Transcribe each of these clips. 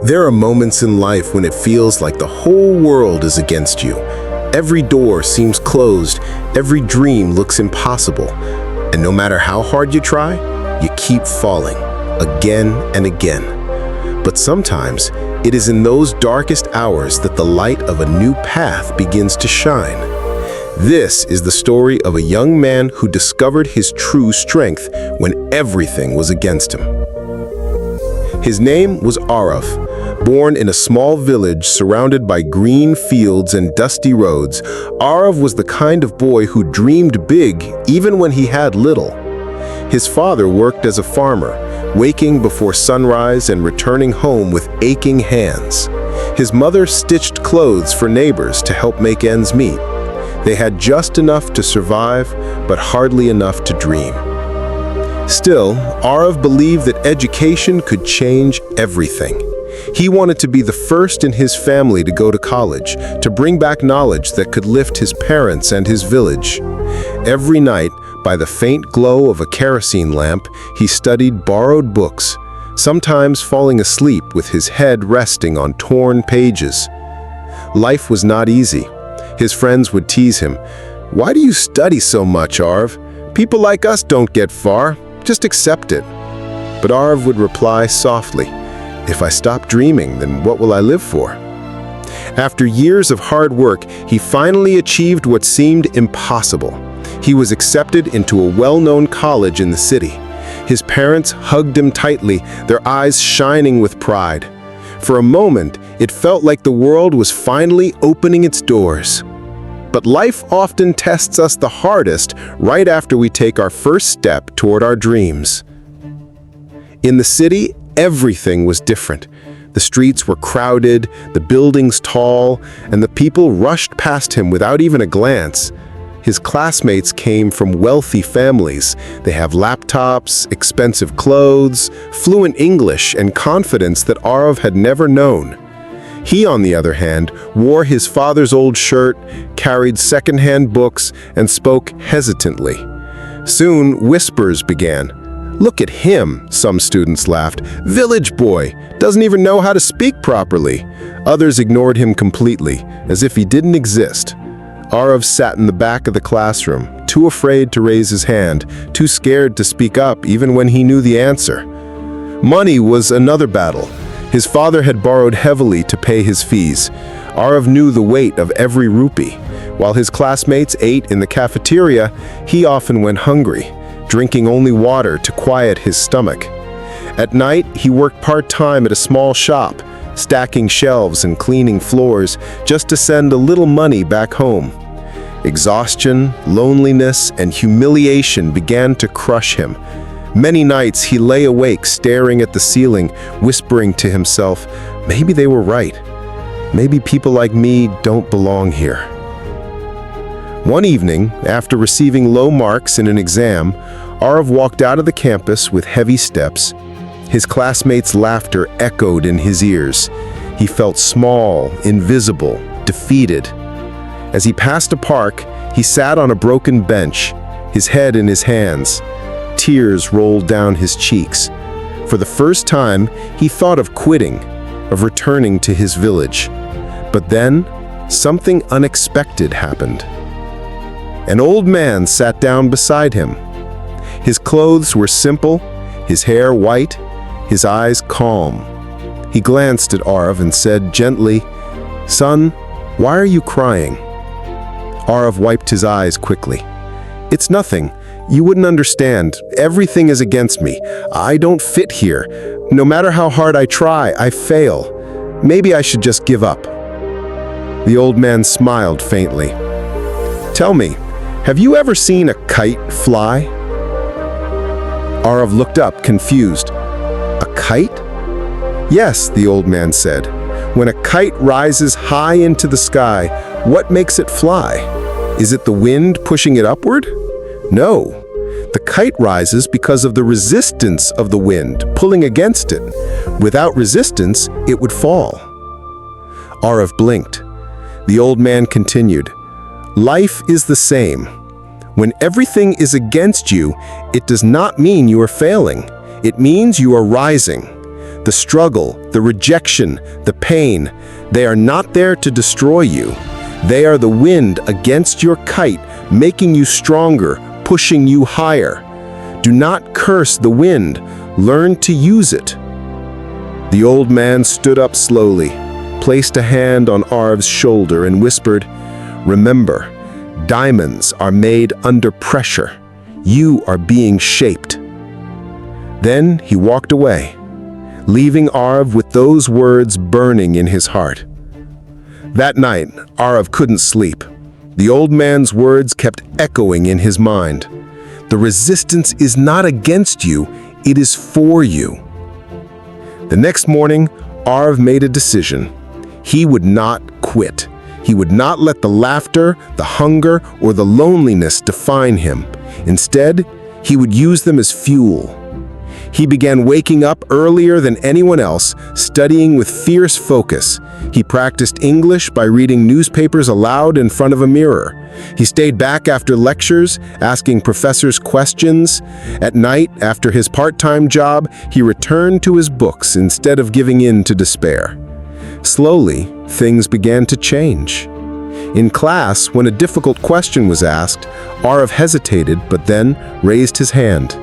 There are moments in life when it feels like the whole world is against you. Every door seems closed, every dream looks impossible. And no matter how hard you try, you keep falling, again and again. But sometimes, it is in those darkest hours that the light of a new path begins to shine. This is the story of a young man who discovered his true strength when everything was against him. His name was Arav. Born in a small village surrounded by green fields and dusty roads, Arav was the kind of boy who dreamed big even when he had little. His father worked as a farmer, waking before sunrise and returning home with aching hands. His mother stitched clothes for neighbors to help make ends meet. They had just enough to survive, but hardly enough to dream. Still, Arav believed that education could change everything. He wanted to be the first in his family to go to college, to bring back knowledge that could lift his parents and his village. Every night, by the faint glow of a kerosene lamp, he studied borrowed books, sometimes falling asleep with his head resting on torn pages. Life was not easy. His friends would tease him. "Why do you study so much, Arav? People like us don't get far. Just accept it." But Arav would reply softly, "If I stop dreaming, then what will I live for?" After years of hard work, he finally achieved what seemed impossible. He was accepted into a well-known college in the city. His parents hugged him tightly, their eyes shining with pride. For a moment, it felt like the world was finally opening its doors. But life often tests us the hardest right after we take our first step toward our dreams. In the city, everything was different. The streets were crowded, the buildings tall, and the people rushed past him without even a glance. His classmates came from wealthy families. They have laptops, expensive clothes, fluent English, and confidence that Arav had never known. He, on the other hand, wore his father's old shirt, carried secondhand books, and spoke hesitantly. Soon, whispers began. "Look at him," some students laughed. "Village boy, doesn't even know how to speak properly." Others ignored him completely, as if he didn't exist. Arav sat in the back of the classroom, too afraid to raise his hand, too scared to speak up even when he knew the answer. Money was another battle. His father had borrowed heavily to pay his fees. Arav knew the weight of every rupee. While his classmates ate in the cafeteria, he often went hungry, drinking only water to quiet his stomach. At night, he worked part-time at a small shop, stacking shelves and cleaning floors just to send a little money back home. Exhaustion, loneliness, and humiliation began to crush him. Many nights he lay awake staring at the ceiling, whispering to himself, "Maybe they were right. Maybe people like me don't belong here." One evening, after receiving low marks in an exam, Arav walked out of the campus with heavy steps. His classmates' laughter echoed in his ears. He felt small, invisible, defeated. As he passed a park, he sat on a broken bench, his head in his hands. Tears rolled down his cheeks. For the first time, he thought of quitting, of returning to his village. But then, something unexpected happened. An old man sat down beside him. His clothes were simple, his hair white, his eyes calm. He glanced at Arav and said gently, "Son, why are you crying?" Arav wiped his eyes quickly. "It's nothing. You wouldn't understand. Everything is against me. I don't fit here. No matter how hard I try, I fail. Maybe I should just give up." The old man smiled faintly. "Tell me, have you ever seen a kite fly?" Arav looked up, confused. "A kite?" "Yes," the old man said. "When a kite rises high into the sky, what makes it fly? Is it the wind pushing it upward? No. The kite rises because of the resistance of the wind pulling against it. Without resistance, it would fall." Arav blinked. The old man continued, "Life is the same. When everything is against you, it does not mean you are failing. It means you are rising. The struggle, the rejection, the pain, they are not there to destroy you. They are the wind against your kite, making you stronger, pushing you higher. Do not curse the wind. Learn to use it. The old man stood up slowly, placed a hand on Arv's shoulder and whispered, "Remember, diamonds are made under pressure. You are being shaped." Then he walked away, leaving Arv with those words burning in his heart. That night, Arv couldn't sleep. The old man's words kept echoing in his mind. The resistance is not against you, it is for you. The next morning, Arv made a decision. He would not quit. He would not let the laughter, the hunger, or the loneliness define him. Instead, he would use them as fuel. He began waking up earlier than anyone else, studying with fierce focus. He practiced English by reading newspapers aloud in front of a mirror. He stayed back after lectures, asking professors questions. At night, after his part-time job, he returned to his books instead of giving in to despair. Slowly, things began to change. In class, when a difficult question was asked, Arv hesitated but then raised his hand.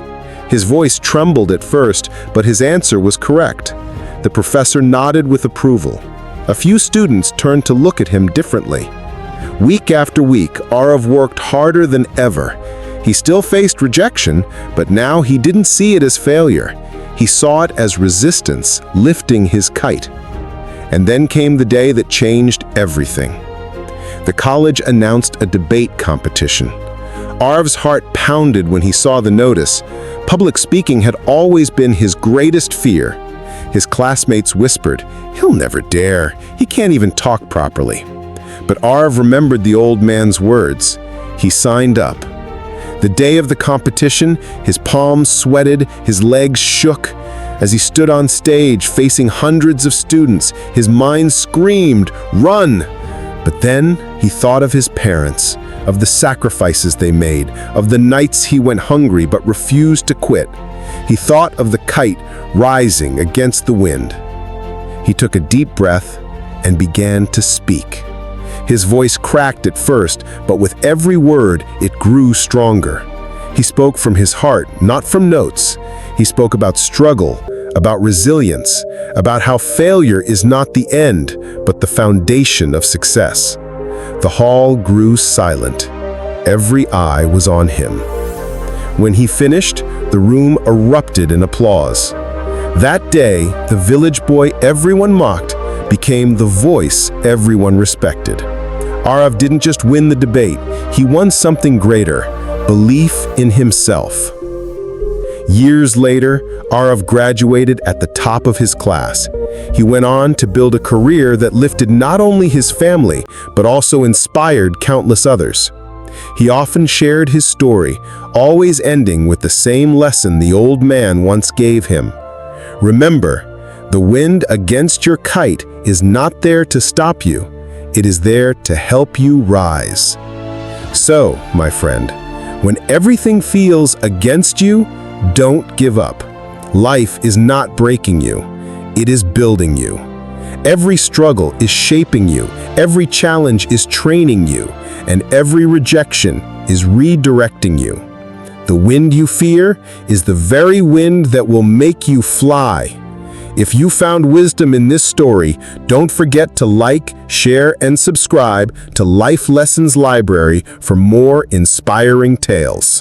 His voice trembled at first, but his answer was correct. The professor nodded with approval. A few students turned to look at him differently. Week after week, Arv worked harder than ever. He still faced rejection, but now he didn't see it as failure. He saw it as resistance, lifting his kite. And then came the day that changed everything. The college announced a debate competition. Arv's heart pounded when he saw the notice. Public speaking had always been his greatest fear. His classmates whispered, "He'll never dare. He can't even talk properly." But Arv remembered the old man's words. He signed up. The day of the competition, his palms sweated, his legs shook. As he stood on stage facing hundreds of students, his mind screamed, "Run!" But then he thought of his parents, of the sacrifices they made, of the nights he went hungry but refused to quit. He thought of the kite rising against the wind. He took a deep breath and began to speak. His voice cracked at first, but with every word, it grew stronger. He spoke from his heart, not from notes. He spoke about struggle, about resilience, about how failure is not the end, but the foundation of success. The hall grew silent. Every eye was on him. When he finished, the room erupted in applause. That day, the village boy everyone mocked became the voice everyone respected. Arv didn't just win the debate, he won something greater, belief in himself. Years later, Arv graduated at the top of his class. He went on to build a career that lifted not only his family, but also inspired countless others. He often shared his story, always ending with the same lesson the old man once gave him. Remember, the wind against your kite is not there to stop you. It is there to help you rise. So, my friend, when everything feels against you, don't give up. Life is not breaking you. It is building you. Every struggle is shaping you. Every challenge is training you. And every rejection is redirecting you. The wind you fear is the very wind that will make you fly. If you found wisdom in this story, don't forget to like, share, and subscribe to Life Lessons Library for more inspiring tales.